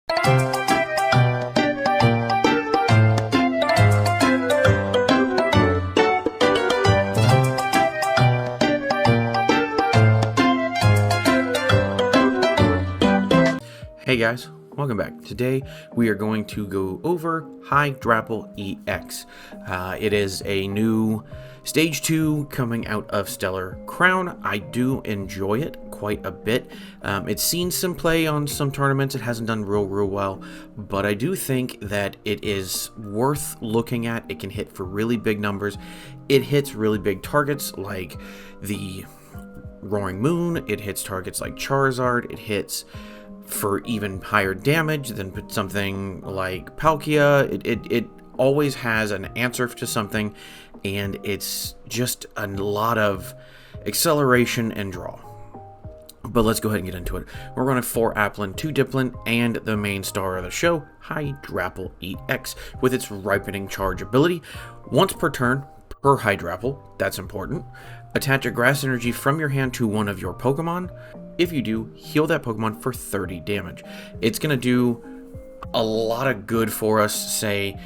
Hey guys, welcome back. Today we are going to go over Hydrapple EX. It is a new Stage 2 coming out of Stellar Crown. I do enjoy it quite a bit. It's seen some play on some tournaments. It hasn't done real well, but I do think that it is worth looking at. It can hit for really big numbers. It hits really big targets like the Roaring Moon. It hits targets like Charizard. It hits for even higher damage than something like Palkia. It always has an answer to something, and it's just a lot of acceleration and draw. But let's go ahead and get into it. We're running 4 applin, 2 Dipplin, and the main star of the show, Hydrapple EX, with its ripening charge ability. Once per turn, per Hydrapple, that's important. Attach a grass energy from your hand to one of your Pokemon. If you do, heal that Pokemon for 30 damage. It's going to do a lot of good for us, say,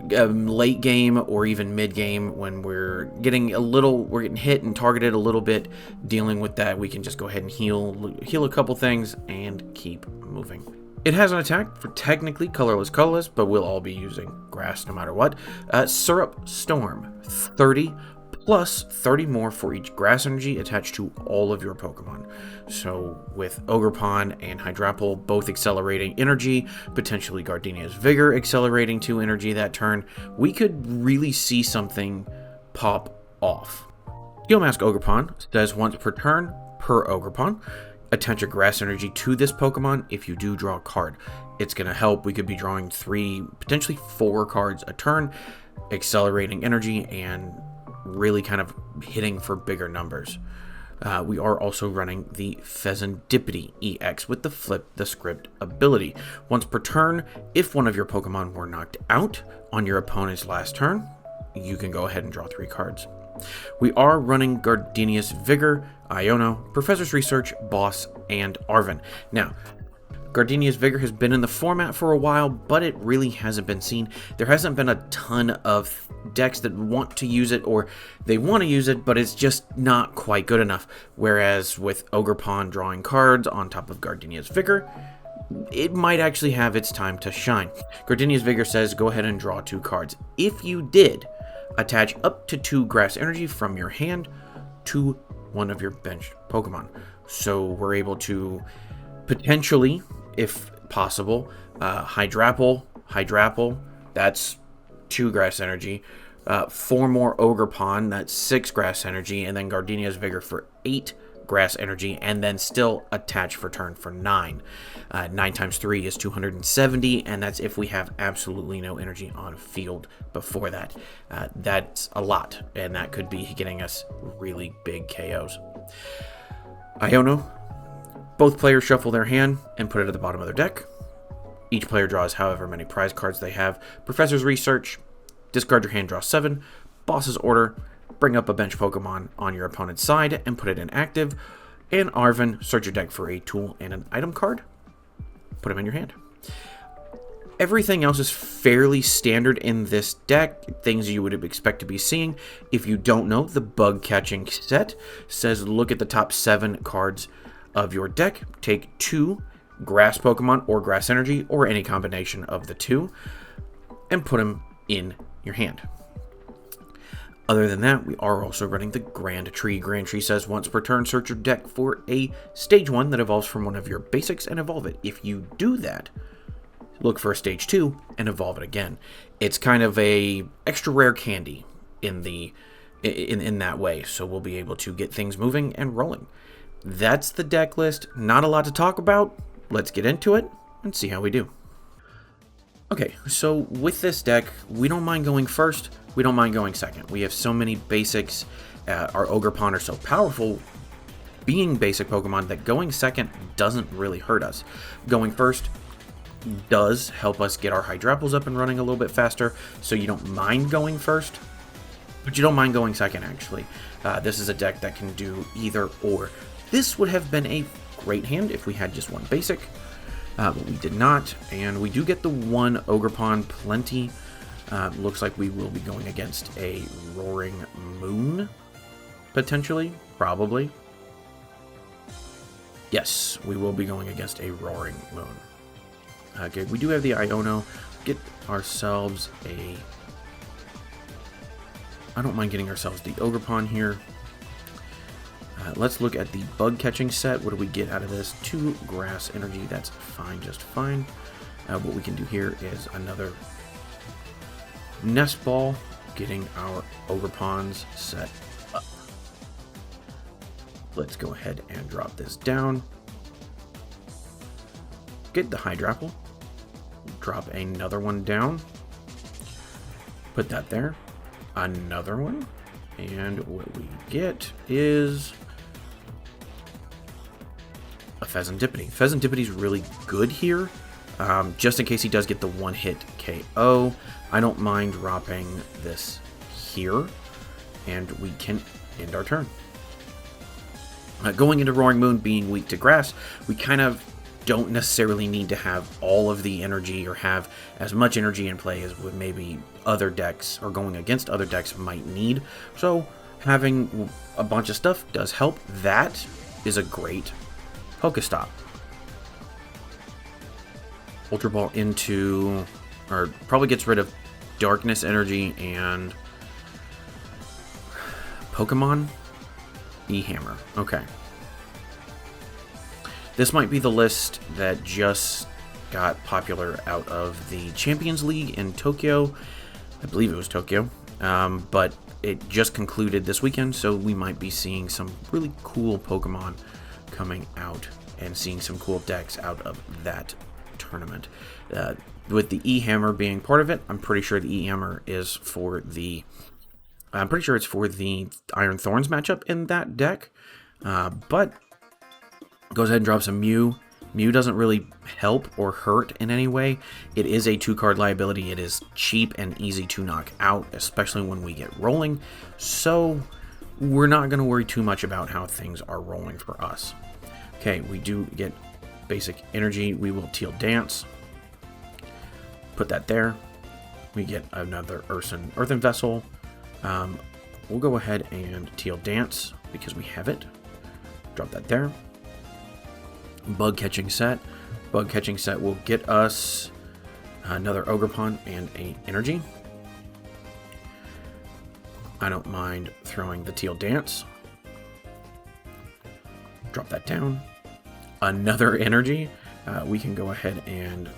late game or even mid game when we're getting hit and targeted a little bit. Dealing with that, we can just go ahead and heal a couple things and keep moving. It has an attack for technically colorless, but we'll all be using grass no matter what. Syrup Storm, 30 plus 30 more for each grass energy attached to all of your Pokemon. So with Ogerpon and Hydrapple both accelerating energy, potentially Gardenia's Vigor accelerating 2 energy that turn, we could really see something pop off. Steel Mask Ogerpon says once per turn, per Ogerpon, attach a grass energy to this Pokemon if you do draw a card. It's going to help. We could be drawing 3, potentially 4 cards a turn, accelerating energy and really kind of hitting for bigger numbers. We are also running the Fezandipiti EX with the Flip the Script ability. Once per turn, if one of your Pokemon were knocked out on your opponent's last turn, you can go ahead and draw 3 cards. We are running Gardenia's Vigor, Iono, Professor's Research, Boss, and Arven. Now, Gardenia's Vigor has been in the format for a while, but it really hasn't been seen. There hasn't been a ton of decks that want to use it, or they want to use it, but it's just not quite good enough. Whereas with Ogerpon drawing cards on top of Gardenia's Vigor, it might actually have its time to shine. Gardenia's Vigor says go ahead and draw 2 cards. If you did, attach up to 2 grass energy from your hand to one of your benched Pokemon. So we're able to potentially, if possible, Hydrapple, that's 2 grass energy, 4 more Ogerpon, that's 6 grass energy, and then Gardenia's Vigor for 8 grass energy, and then still attach for turn for 9. 9 times 3 is 270, and that's if we have absolutely no energy on field before that. That's a lot, and that could be getting us really big KOs. Iono, both players shuffle their hand and put it at the bottom of their deck. Each player draws however many prize cards they have. Professor's Research, discard your hand, draw 7. Boss's Order, bring up a bench Pokemon on your opponent's side and put it in active. And Arven, search your deck for a tool and an item card. Put them in your hand. Everything else is fairly standard in this deck, things you would expect to be seeing. If you don't know, the Bug Catching Set says look at the top 7 cards of your deck, take 2 grass Pokemon or grass energy or any combination of the 2 and put them in your hand. Other than that, we are also running the Grand Tree. Grand Tree says once per turn, search your deck for a stage 1 that evolves from one of your basics and evolve it. If you do that, look for a stage 2 and evolve it again. It's kind of a extra rare candy in that way, so we'll be able to get things moving and rolling. That's the deck list. Not a lot to talk about. Let's get into it and see how we do. Okay, so with this deck, we don't mind going first. We don't mind going second. We have so many basics. Our Ogerpon are so powerful being basic Pokemon that going second doesn't really hurt us. Going first does help us get our Hydrapples up and running a little bit faster, so you don't mind going first, but you don't mind going second, actually. This is a deck that can do either or. This would have been a great hand if we had just one basic. but we did not. And we do get the one Ogerpon plenty. Looks like we will be going against a Roaring Moon, potentially, probably. Yes, we will be going against a Roaring Moon. Okay, we do have the Iono. Get ourselves a... I don't mind getting ourselves the Ogerpon here. Let's look at the Bug Catching Set. What do we get out of this? 2 Grass Energy. That's fine, just fine. What we can do here is another Nest Ball. Getting our Ogerpons set up. Let's go ahead and drop this down. Get the Hydrapple. Drop another one down. Put that there. Another one. And what we get is a Fezandipiti. Fezandipiti is really good here. Just in case he does get the one-hit KO, I don't mind dropping this here, and we can end our turn. Going into Roaring Moon being weak to grass, we kind of don't necessarily need to have all of the energy or have as much energy in play as with maybe other decks or going against other decks might need. So having a bunch of stuff does help. That is a great Pokestop. Ultra Ball into, or probably gets rid of Darkness Energy and Pokémon E-Hammer. Okay. This might be the list that just got popular out of the Champions League in Tokyo. I believe it was Tokyo. But it just concluded this weekend, so we might be seeing some really cool Pokemon coming out and seeing some cool decks out of that tournament. With the E-Hammer being part of it, I'm pretty sure the E-Hammer is for the... I'm pretty sure it's for the Iron Thorns matchup in that deck. But goes ahead and drops a Mew. Mew doesn't really help or hurt in any way. It is a 2-card liability. It is cheap and easy to knock out, especially when we get rolling. So we're not going to worry too much about how things are rolling for us. Okay, we do get basic energy. We will Teal Dance. Put that there. We get another Earthen Vessel. We'll go ahead and Teal Dance because we have it. Drop that there. Bug Catching Set. Bug Catching Set will get us another Ogerpon and a energy. I don't mind throwing the Teal Dance. Drop that down. Another energy. We can go ahead and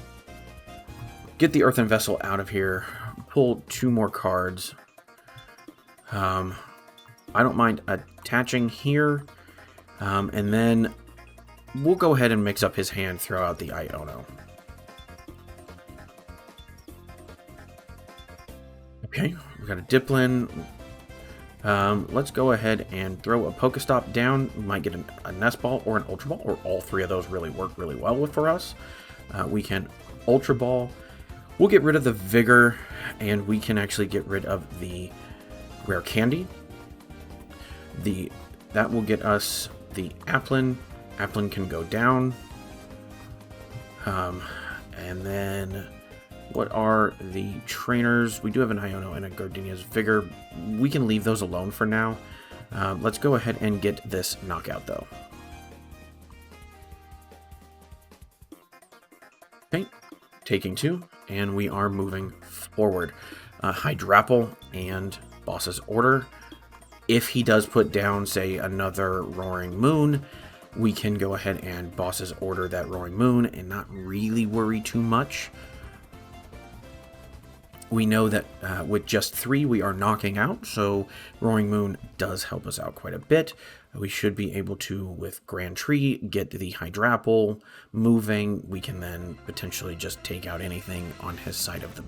get the Earthen Vessel out of here. Pull 2 more cards. I don't mind attaching here. And then we'll go ahead and mix up his hand, throw out the Iono. Okay, we got a Dipplin. Let's go ahead and throw a Pokestop down. We might get a Nest Ball or an Ultra Ball, or all 3 of those really work really well for us. We can Ultra Ball. We'll get rid of the Vigor, and we can actually get rid of the Rare Candy. That will get us the Applin. Applin can go down. And then what are the trainers? We do have an Iono and a Gardenia's Vigor. We can leave those alone for now. Let's go ahead and get this knockout though. Okay, taking 2, and we are moving forward. Hydrapple and Boss's Order. If he does put down, say, another Roaring Moon, we can go ahead and Boss's Order that Roaring Moon and not really worry too much. We know that with just 3 we are knocking out, so Roaring Moon does help us out quite a bit. We should be able to, with Grand Tree, get the Hydrapple moving. We can then potentially just take out anything on his side of the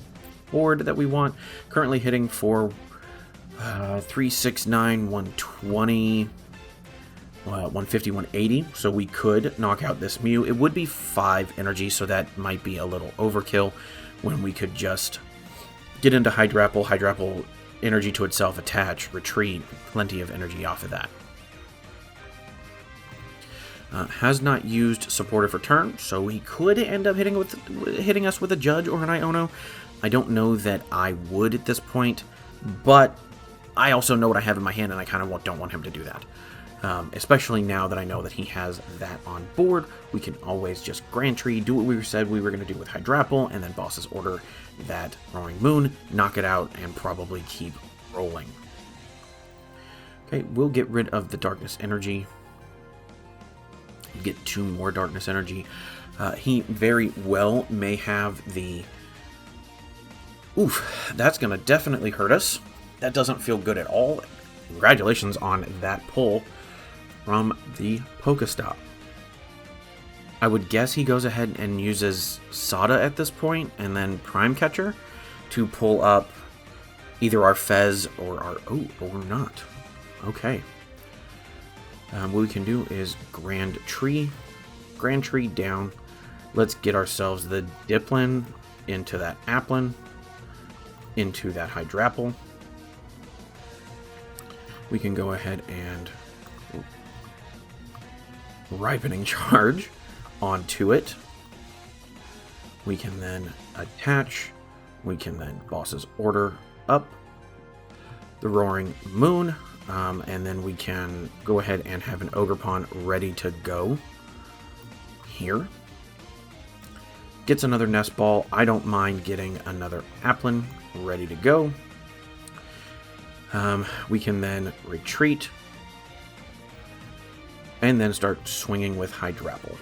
board that we want. Currently hitting for 369, 120, 150, 180, so we could knock out this Mew. It would be 5 energy, so that might be a little overkill when we could just get into Hydrapple, Hydrapple energy to itself, attach, retreat, plenty of energy off of that. Has not used supportive return, so he could end up hitting us with a Judge or an Iono. I don't know that I would at this point, but I also know what I have in my hand, and I kind of don't want him to do that. Especially now that I know that he has that on board, we can always just Grand Tree, do what we said we were going to do with Hydrapple, and then Boss's Order that Roaring Moon, knock it out, and probably keep rolling. Okay, we'll get rid of the Darkness Energy. Get 2 more Darkness Energy. He very well may have the... Oof, that's going to definitely hurt us. That doesn't feel good at all. Congratulations on that pull from the Pokestop. I would guess he goes ahead and uses Sada at this point, and then Prime Catcher to pull up either our Fez or our... Oh, or not. Okay. What we can do is Grand Tree down. Let's get ourselves the Dipplin into that applin, into that Hydrapple. We can go ahead and Ripening Charge onto it. We can then attach. We can then Boss's Order up the Roaring Moon. And then we can go ahead and have an Ogerpon ready to go here. Gets another Nest Ball. I don't mind getting another applin ready to go. We can then retreat and then start swinging with Hydrapple.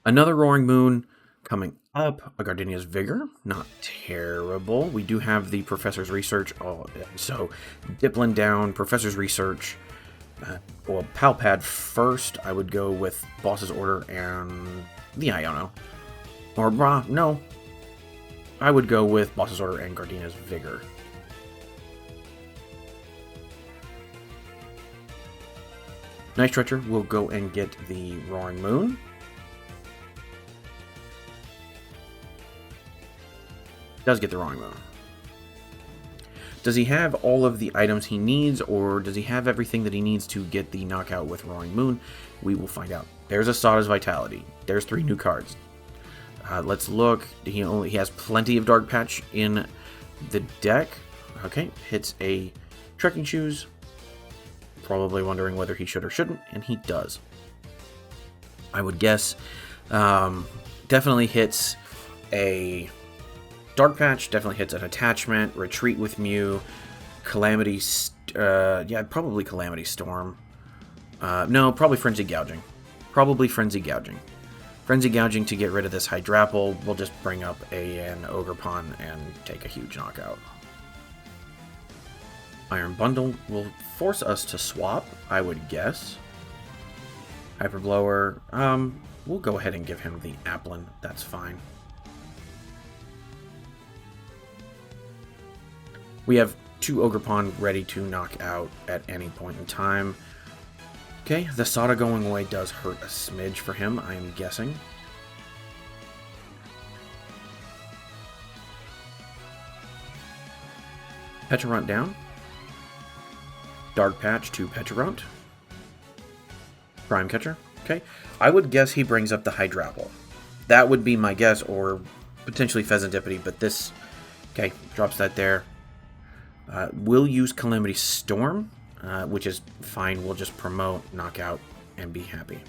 Another Roaring Moon coming up. A Gardenia's Vigor, not terrible. We do have the Professor's Research, so Dipplin down, Professor's Research. Well, Pal Pad first. I would go with Boss's Order and the Iono. Or, no. I would go with Boss's Order and Gardenia's Vigor. Night Stretcher will go and get the Roaring Moon. Does get the Roaring Moon. Does he have all of the items he needs, or does he have everything that he needs to get the knockout with Roaring Moon? We will find out. There's a Sada's Vitality. There's 3 new cards. Let's look. He has plenty of Dark Patch in the deck. Okay, hits a Trekking Shoes. Probably wondering whether he should or shouldn't, and he does. I would guess. Definitely hits a Dark Patch, definitely hits an attachment, Retreat with Mew, Calamity, yeah, probably Calamity Storm. No, probably Frenzy Gouging. Probably Frenzy Gouging. Frenzy Gouging to get rid of this Hydrapple. We'll just bring up an Ogerpon and take a huge knockout. Iron Bundle will force us to swap, I would guess. Hyper Blower, we'll go ahead and give him the Applin, that's fine. We have 2 Ogerpon ready to knock out at any point in time. Okay, the Sada going away does hurt a smidge for him, I am guessing. Pecharunt down. Dark Patch to Pecharunt. Prime Catcher. Okay, I would guess he brings up the Hydrapple. That would be my guess, or potentially Fezandipiti, but this... Okay, drops that there. We'll use Calamity Storm, which is fine. We'll just promote, knockout, and be happy.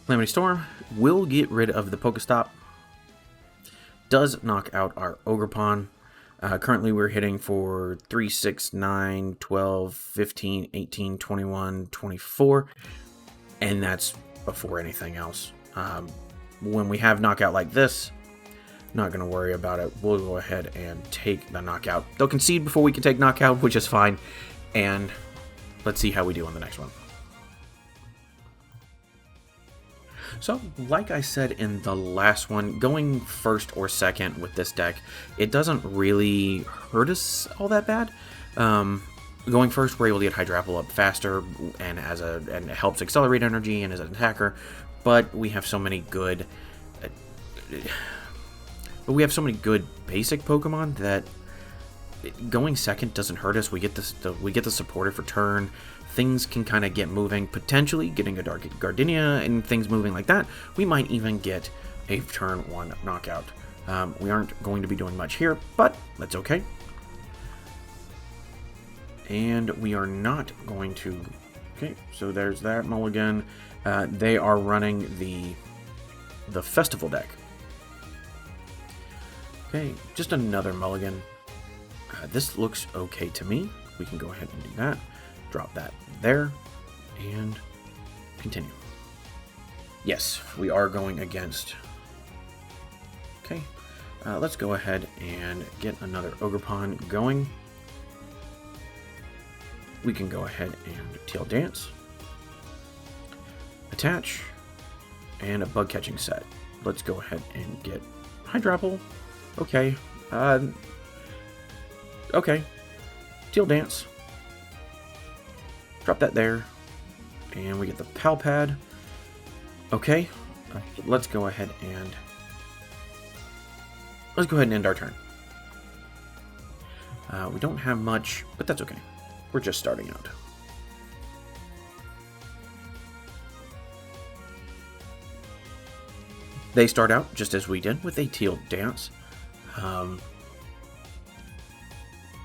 Calamity Storm will get rid of the Pokestop. Does knock out our Ogerpon. Currently we're hitting for 3, 6, 9, 12, 15, 18, 21, 24. And that's before anything else. When we have knockout like this, not going to worry about it. We'll go ahead and take the knockout. They'll concede before we can take knockout, which is fine. And let's see how we do on the next one. So, like I said in the last one, going first or second with this deck, it doesn't really hurt us all that bad. Going first, we're able to get Hydrapple up faster, and and it helps accelerate energy and as an attacker. But we have so many good But we have so many good basic Pokemon that going second doesn't hurt us. We get the supporter for turn. Things can kind of get moving. Potentially getting a Gardenia and things moving like that. We might even get a turn 1 knockout. We aren't going to be doing much here, but that's okay. And we are not going to... Okay, so there's that mulligan. They are running the festival deck. Okay, just another mulligan. This looks okay to me. We can go ahead and do that. Drop that there. And continue. Yes, we are going against... Okay, let's go ahead and get another Ogerpon going. We can go ahead and Teal Dance. Attach. And a Bug Catching Set. Let's go ahead and get Hydrapple. Okay. Okay. Teal Dance. Drop that there. And we get the Pal Pad. Okay. Let's go ahead and end our turn. We don't have much, but that's okay. We're just starting out. They start out just as we did with a Teal Dance.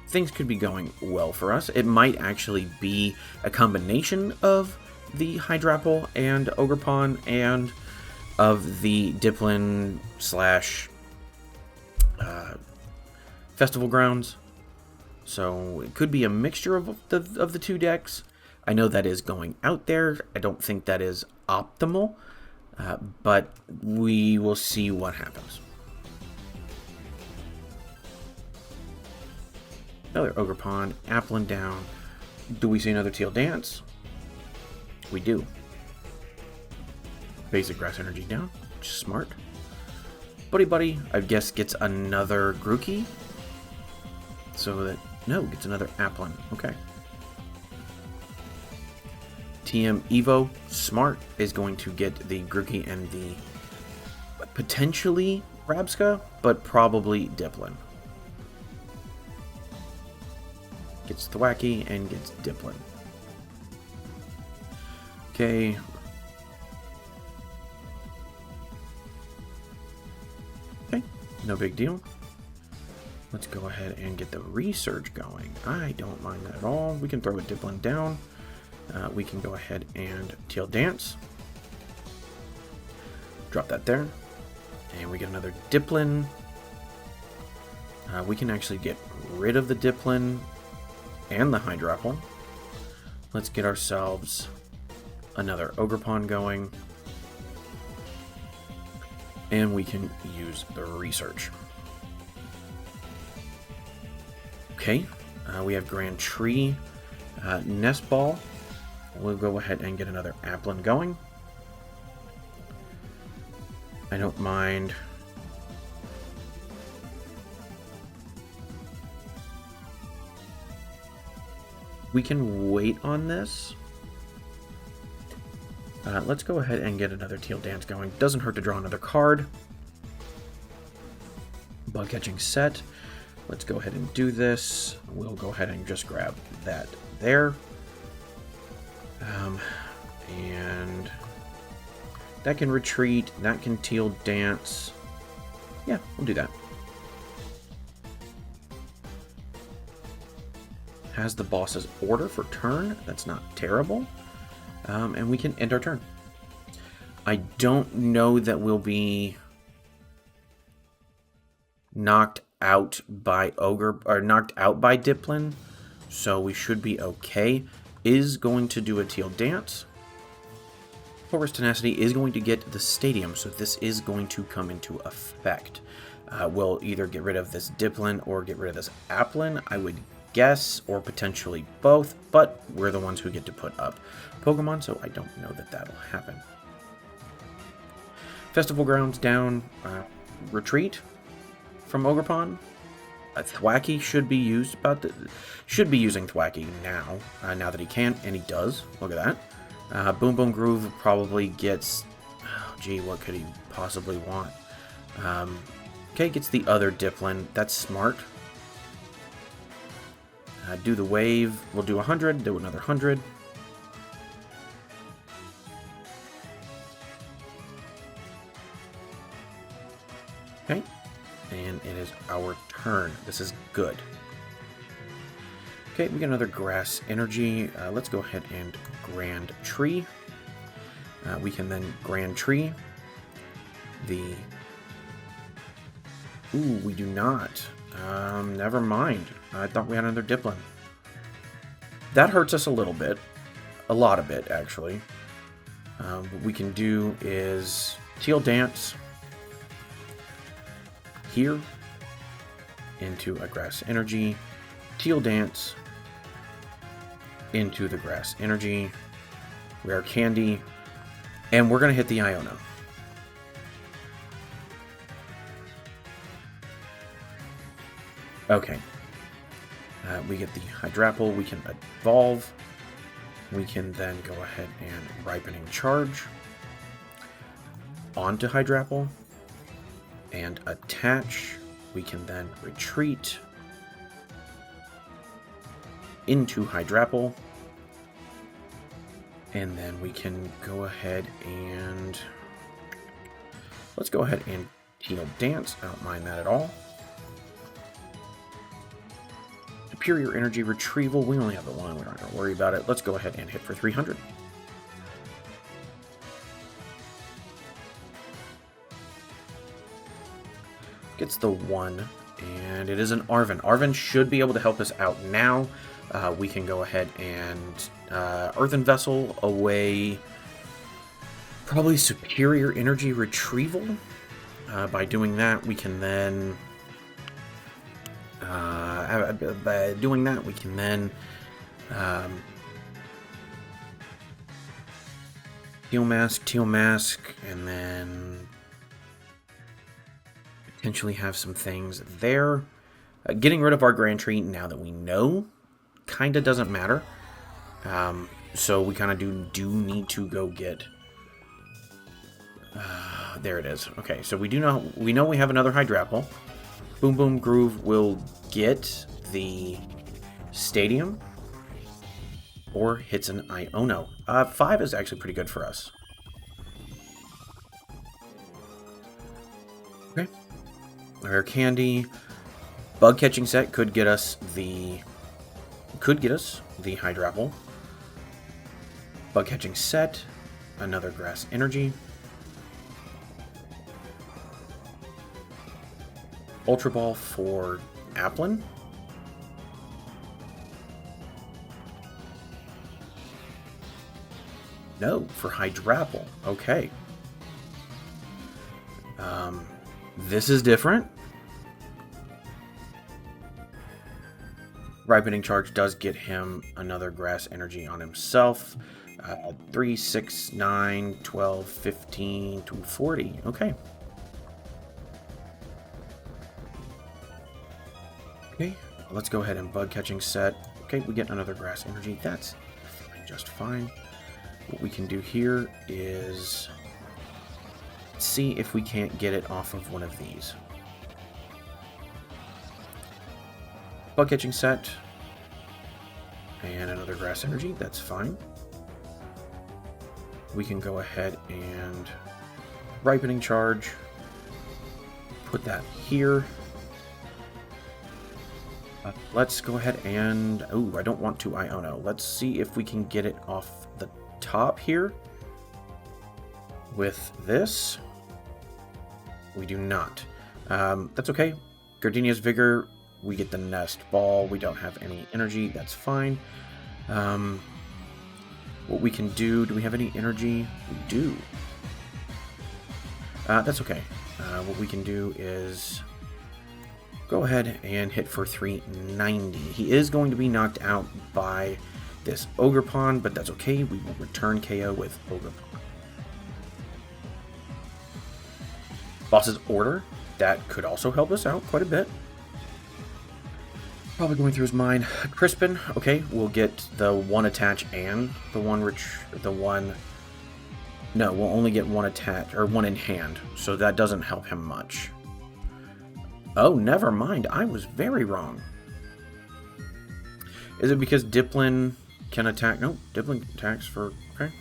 Things could be going well for us. It might actually be a combination of the Hydrapple and Ogerpon and of the Dipplin / Festival Grounds. So it could be a mixture of the two decks. I know that is going out there. I don't think that is optimal, but we will see what happens. Another Ogerpon, applin down. Do we see another Teal Dance? We do. Basic Grass Energy down, which is smart. Buddy, I guess, gets another Grookey. So that, no, gets another applin. Okay. TM Evo, smart, is going to get the Grookey and the potentially Rabska, but probably Dipplin. Gets Thwacky and gets Dipplin. Okay. Okay, no big deal. Let's go ahead and get the research going. I don't mind that at all. We can throw a Dipplin down. We can go ahead and Teal Dance. Drop that there. And we get another Dipplin. We can actually get rid of the Dipplin and the Hydrapple. Let's get ourselves another Ogerpon going. And we can use the research. Okay, we have Grand Tree Nest Ball. We'll go ahead and get another applin going. I don't mind. We can wait on this. Let's go ahead and get another Teal Dance going. Doesn't hurt to draw another card. Bug Catching Set. Let's go ahead and do this. We'll go ahead and just grab that there. And that can retreat. That can Teal Dance. Yeah, we'll do that. Has the boss's order for turn. That's not terrible. And we can end our turn. I don't know that we'll be knocked out by Dipplin, so we should be okay. Is going to do a Teal Dance. Porous Tenacity is going to get the Stadium, so this is going to come into effect. We'll either get rid of this Dipplin or get rid of this applin, I would guess, or potentially both, but we're the ones who get to put up Pokemon, so I don't know that that'll happen. Festival Grounds down, retreat from Ogerpon. Thwacky should be used, should be using Thwacky now, now that he can, and he does. Look at that. Boom Boom Groove probably gets, oh, gee, what could he possibly want? Okay, gets the other Dipplin. That's smart. Do the wave. We'll do 100. Do another 100. Okay. And it is our turn. This is good. Okay, we got another Grass Energy. Let's go ahead and Grand Tree. We can then Grand Tree the... Ooh, we do not. Never mind. I thought we had another Dipplin. That hurts us a little bit. A lot of it, actually. What we can do is Teal Dance here into a Grass Energy. Teal Dance into the Grass Energy. Rare Candy. And we're going to hit the Iono. Okay. We get the Hydrapple. We can evolve. We can then go ahead and Ripening Charge onto Hydrapple and attach. We can then retreat into Hydrapple. And then we can go ahead and... Let's go ahead and Teal Dance. I don't mind that at all. Superior Energy Retrieval. We only have the one. We're not going to worry about it. Let's go ahead and hit for 300. Gets the 1. And it is an Arven. Arven should be able to help us out now. We can go ahead and Earthen Vessel away probably Superior Energy Retrieval. By doing that, we can then... by doing that, we can then Teal Mask, and then potentially have some things there. Getting rid of our Grand Tree now that we know kind of doesn't matter. So we kind of do need to go get... there it is. Okay, so we know we have another Hydrapple. Boom Boom Groove will get the Stadium or hits an Iono. 5 is actually pretty good for us. Okay. Rare Candy. Bug Catching Set could get us the Hydrapple. Bug Catching Set. Another Grass Energy. Ultra Ball for Applin. No, for Hydrapple. Okay. This is different. Ripening Charge does get him another Grass Energy on himself. 3, 6, 9, 12, 15, 240. Okay. Okay, let's go ahead and Bug Catching Set. Okay, we get another Grass Energy. That's just fine. What we can do here is see if we can't get it off of one of these. Bug Catching Set. And another Grass Energy. That's fine. We can go ahead and Ripening Charge. Put that here. Let's go ahead and... Oh, I don't want to Iono. Let's see if we can get it off the top here. With this. We do not. That's okay. Gardenia's Vigor. We get the Nest Ball. We don't have any energy. That's fine. What we can do... Do we have any energy? We do. That's okay. What we can do is... Go ahead and hit for 390. He is going to be knocked out by this Ogerpon, but that's okay. We will return KO with Ogerpon. Boss's Order. That could also help us out quite a bit. Probably going through his mind. Crispin. Okay, we'll get the 1 attach and the one... No, we'll only get 1 attach, or 1 in hand, so that doesn't help him much. Oh, never mind. I was very wrong. Is it because Dipplin can attack? No, Dipplin attacks for... Okay.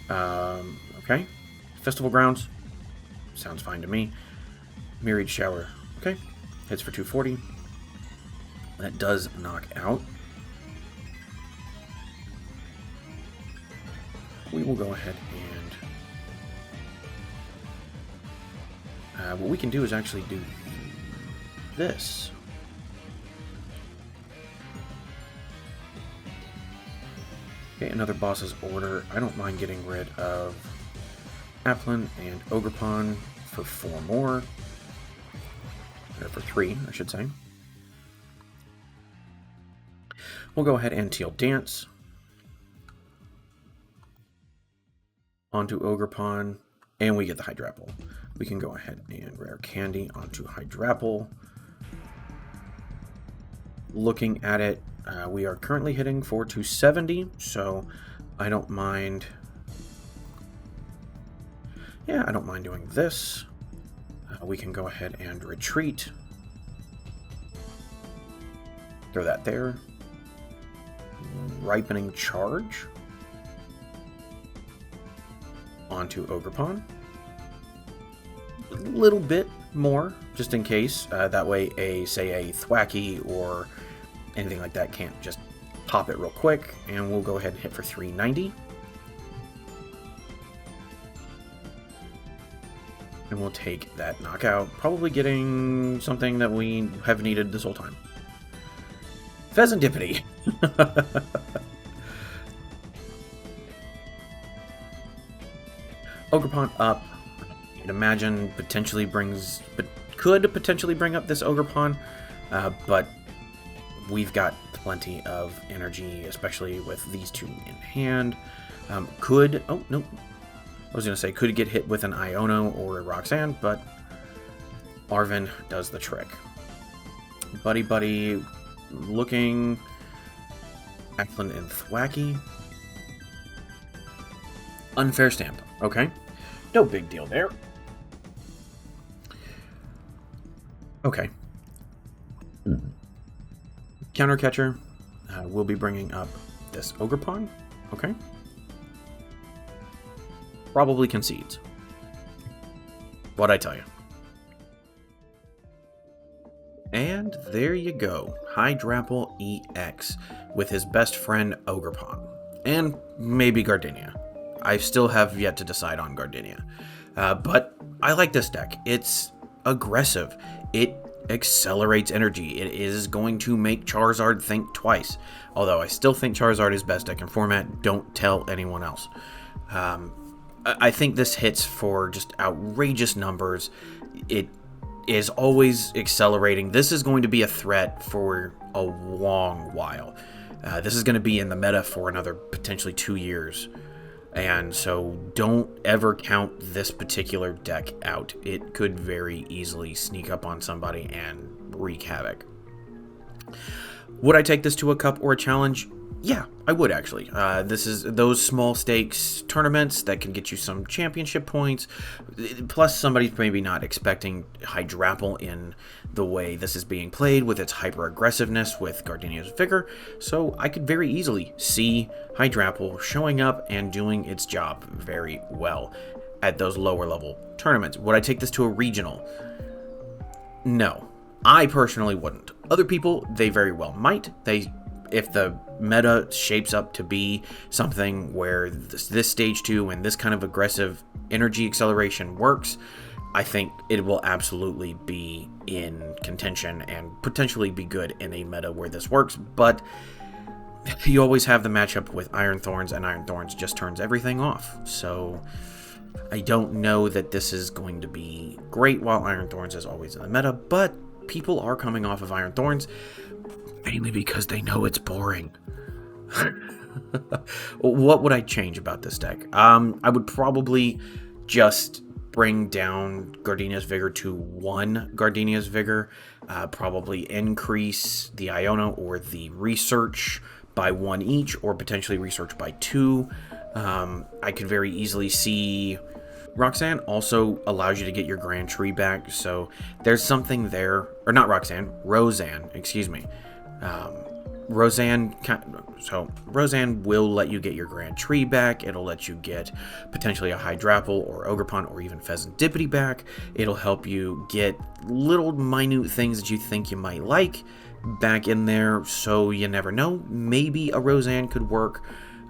Okay. Festival Grounds. Sounds fine to me. Myriad Shower. Okay. Hits for 240. That does knock out. We will go ahead and... what we can do is actually do this. Okay, another boss's order. I don't mind getting rid of Applin and Ogerpon for 4 more. Or for 3, I should say. We'll go ahead and Teal Dance. Onto Ogerpon. And we get the Hydrapple. We can go ahead and Rare Candy onto Hydrapple. Looking at it, we are currently hitting for 270, so I don't mind. Yeah, I don't mind doing this. We can go ahead and retreat. Throw that there. Ripening Charge. Onto Ogerpon. A little bit more, just in case. That way, say a Thwacky or anything like that can't just pop it real quick. And we'll go ahead and hit for 390. And we'll take that knockout. Probably getting something that we have needed this whole time. Fezandipiti. Ogerpon up. I'd imagine potentially could potentially bring up this Ogerpon, but we've got plenty of energy, especially with these two in hand. Oh, no. I was going to say, could get hit with an Iono or a Roxanne, but Arven does the trick. Buddy, looking... Applin and Thwacky. Unfair stamp. Okay. No big deal there. Okay. Counter Catcher. We'll be bringing up this Ogerpon. Okay. Probably concedes. What'd I tell you? And there you go. Hydrapple EX with his best friend Ogerpon. And maybe Gardenia. I still have yet to decide on Gardenia. But I like this deck. It's aggressive. It accelerates energy. It is going to make Charizard think twice. Although I still think Charizard is best deck in format. Don't tell anyone else. I think this hits for just outrageous numbers. It is always accelerating. This is going to be a threat for a long while. This is going to be in the meta for another potentially 2 years. And so don't ever count this particular deck out. It could very easily sneak up on somebody and wreak havoc. Would I take this to a cup or a challenge? Yeah, I would actually. This is those small stakes tournaments that can get you some championship points. Plus, somebody's maybe not expecting Hydrapple in the way this is being played with its hyper aggressiveness with Gardenia's Vigor. So I could very easily see Hydrapple showing up and doing its job very well at those lower level tournaments. Would I take this to a regional? No, I personally wouldn't. Other people, they very well might. If the meta shapes up to be something where this stage 2 and this kind of aggressive energy acceleration works, I think it will absolutely be in contention and potentially be good in a meta where this works. But you always have the matchup with Iron Thorns, and Iron Thorns just turns everything off. So I don't know that this is going to be great while Iron Thorns is always in the meta, but people are coming off of Iron Thorns. Mainly because they know it's boring. What would I change about this deck? I would probably just bring down Gardenia's Vigor to 1 Gardenia's Vigor. Probably increase the Iono or the Research by 1 each, or potentially Research by 2. I could very easily see Roxanne also allows you to get your Grand Tree back, so there's something there, or not Roxanne, Roseanne, excuse me. Roseanne will let you get your Grand Tree back. It'll let you get potentially a Hydrapple or Ogerpon or even Fezandipiti back. It'll help you get little minute things that you think you might like back in there, so you never know. Maybe a Roseanne could work.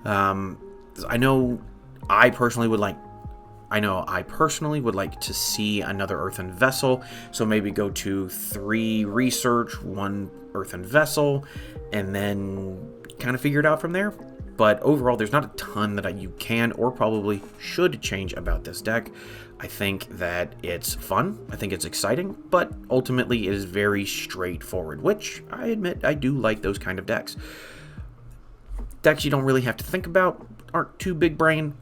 I know I personally would like to see another Earthen Vessel, so maybe go to 3 research, 1 Earthen Vessel, and then kind of figure it out from there. But overall, there's not a ton that you can or probably should change about this deck. I think that it's fun, I think it's exciting, but ultimately it is very straightforward, which I admit I do like those kind of decks. Decks you don't really have to think about, aren't too big brain.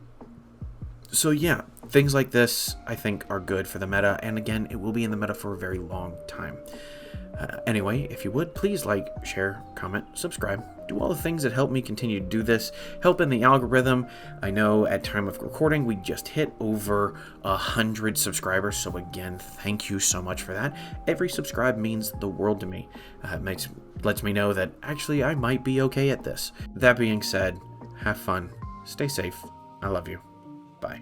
So yeah, things like this I think are good for the meta, and again, it will be in the meta for a very long time. Anyway, if you would, please like, share, comment, subscribe, do all the things that help me continue to do this, help in the algorithm. I know at time of recording we just hit over 100 subscribers, so again, thank you so much for that. Every subscribe means the world to me. Lets me know that actually I might be okay at this. That being said, have fun, stay safe, I love you, bye.